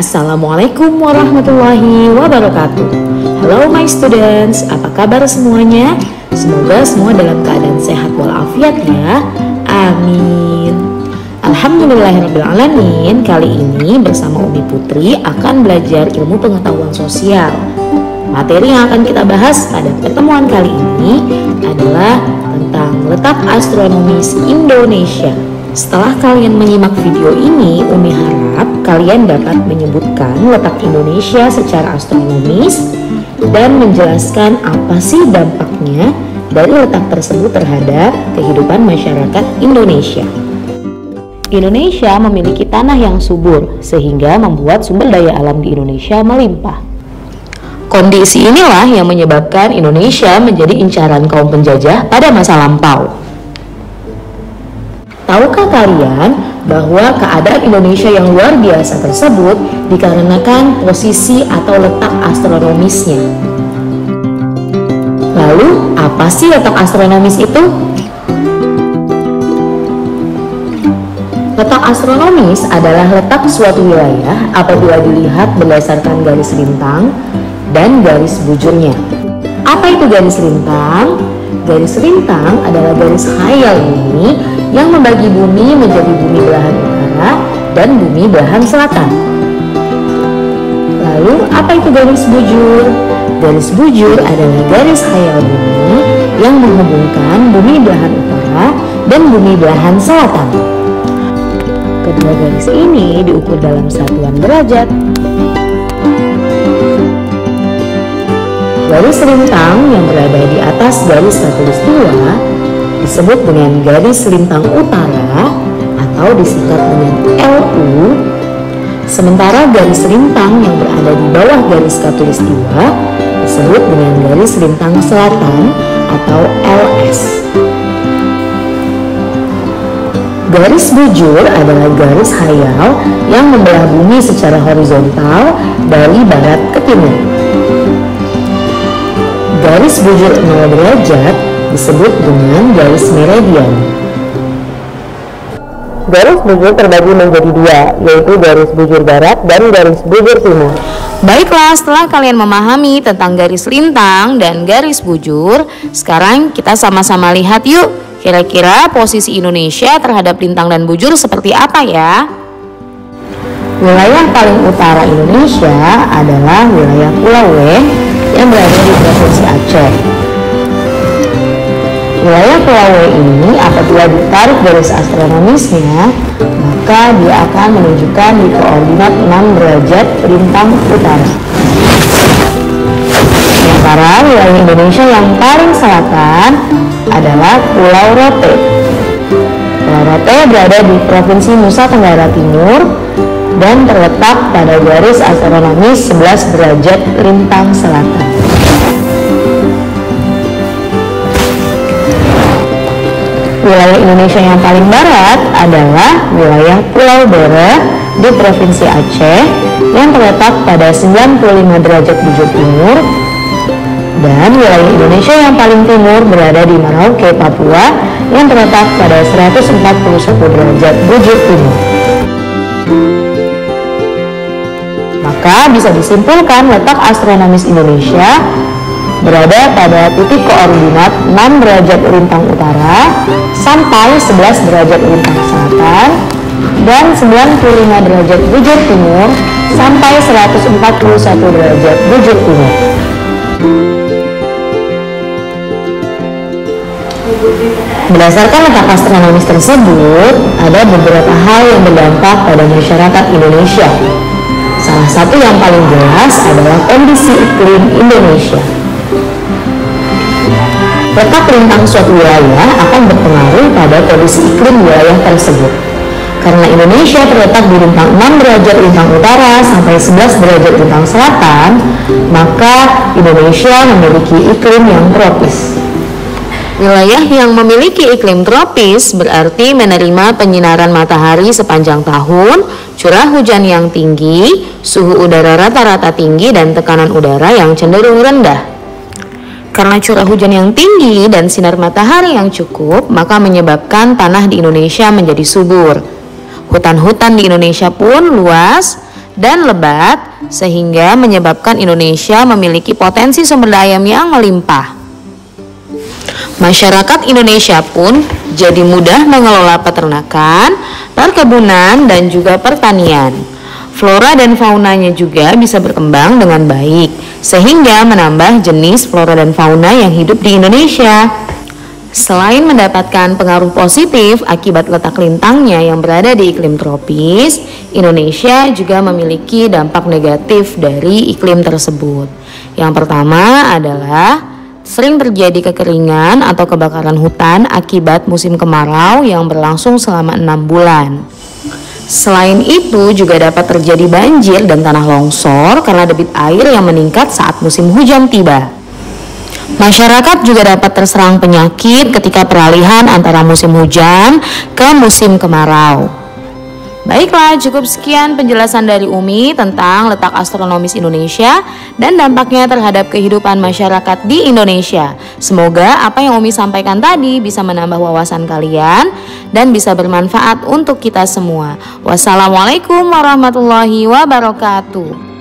Assalamualaikum warahmatullahi wabarakatuh. Halo my students, apa kabar semuanya? Semoga semua dalam keadaan sehat walafiat ya. Amin. Alhamdulillahirrabbilalamin. Kali ini bersama Umi Putri akan belajar ilmu pengetahuan sosial. Materi yang akan kita bahas pada pertemuan kali ini adalah tentang letak astronomis Indonesia. Setelah kalian menyimak video ini, Umi harap kalian dapat menyebutkan letak Indonesia secara astronomis dan menjelaskan apa sih dampaknya dari letak tersebut terhadap kehidupan masyarakat Indonesia. Indonesia memiliki tanah yang subur sehingga membuat sumber daya alam di Indonesia melimpah. Kondisi inilah yang menyebabkan Indonesia menjadi incaran kaum penjajah pada masa lampau. Tahukah kalian bahwa keadaan Indonesia yang luar biasa tersebut dikarenakan posisi atau letak astronomisnya? Lalu, apa sih letak astronomis itu? Letak astronomis adalah letak suatu wilayah apabila dilihat berdasarkan garis lintang dan garis bujurnya. Apa itu garis lintang? Garis lintang adalah garis khayal bumi yang membagi bumi menjadi bumi belahan utara dan bumi belahan selatan. Lalu, apa itu garis bujur? Garis bujur adalah garis khayal bumi yang menghubungkan bumi belahan utara dan bumi belahan selatan. Kedua garis ini diukur dalam satuan derajat. Garis lintang yang berada di atas garis khatulistiwa disebut dengan garis lintang utara atau disingkat dengan LU. Sementara garis lintang yang berada di bawah garis khatulistiwa disebut dengan garis lintang selatan atau LS. Garis bujur adalah garis khayal yang membelah bumi secara horizontal dari barat ke timur. Garis bujur 0 derajat disebut dengan garis meridian. Garis bujur terbagi menjadi dua, yaitu garis bujur barat dan garis bujur timur. Baiklah, setelah kalian memahami tentang garis lintang dan garis bujur, sekarang kita sama-sama lihat yuk, kira-kira posisi Indonesia terhadap lintang dan bujur seperti apa ya? Wilayah paling utara Indonesia adalah wilayah Pulau W yang berada di Provinsi Aceh. Wilayah Pulau W ini apabila ditarik garis astronomisnya, maka dia akan menunjukkan di koordinat 6 derajat lintang utara. Sementara wilayah Indonesia yang paling selatan adalah Pulau Rote. Pulau Rote berada di Provinsi Nusa Tenggara Timur dan terletak pada garis astronomis 11 derajat lintang selatan. Wilayah Indonesia yang paling barat adalah wilayah Pulau Bere di Provinsi Aceh yang terletak pada 95 derajat bujur timur, dan wilayah Indonesia yang paling timur berada di Merauke, Papua yang terletak pada 141 derajat bujur timur. Maka bisa disimpulkan letak astronomis Indonesia berada pada titik koordinat 6 derajat lintang utara sampai 11 derajat lintang selatan dan 95 derajat bujur timur sampai 141 derajat bujur timur. Berdasarkan letak astronomis tersebut, ada beberapa hal yang berdampak pada masyarakat Indonesia. Salah satu yang paling jelas adalah kondisi iklim Indonesia. Letak lintang suatu wilayah akan berpengaruh pada kondisi iklim wilayah tersebut. Karena Indonesia terletak di lintang 6 derajat lintang utara sampai 11 derajat lintang selatan, maka Indonesia memiliki iklim yang tropis. Wilayah yang memiliki iklim tropis berarti menerima penyinaran matahari sepanjang tahun, curah hujan yang tinggi, suhu udara rata-rata tinggi, dan tekanan udara yang cenderung rendah. Karena curah hujan yang tinggi dan sinar matahari yang cukup, maka menyebabkan tanah di Indonesia menjadi subur. Hutan-hutan di Indonesia pun luas dan lebat, sehingga menyebabkan Indonesia memiliki potensi sumber daya alam yang melimpah. Masyarakat Indonesia pun jadi mudah mengelola peternakan, perkebunan, dan juga pertanian. Flora dan faunanya juga bisa berkembang dengan baik, sehingga menambah jenis flora dan fauna yang hidup di Indonesia. Selain mendapatkan pengaruh positif akibat letak lintangnya yang berada di iklim tropis, Indonesia juga memiliki dampak negatif dari iklim tersebut. Yang pertama adalah sering terjadi kekeringan atau kebakaran hutan akibat musim kemarau yang berlangsung selama 6 bulan. Selain itu juga dapat terjadi banjir dan tanah longsor karena debit air yang meningkat saat musim hujan tiba. Masyarakat juga dapat terserang penyakit ketika peralihan antara musim hujan ke musim kemarau. Baiklah, cukup sekian penjelasan dari Umi tentang letak astronomis Indonesia dan dampaknya terhadap kehidupan masyarakat di Indonesia. Semoga apa yang Umi sampaikan tadi bisa menambah wawasan kalian dan bisa bermanfaat untuk kita semua. Wassalamualaikum warahmatullahi wabarakatuh.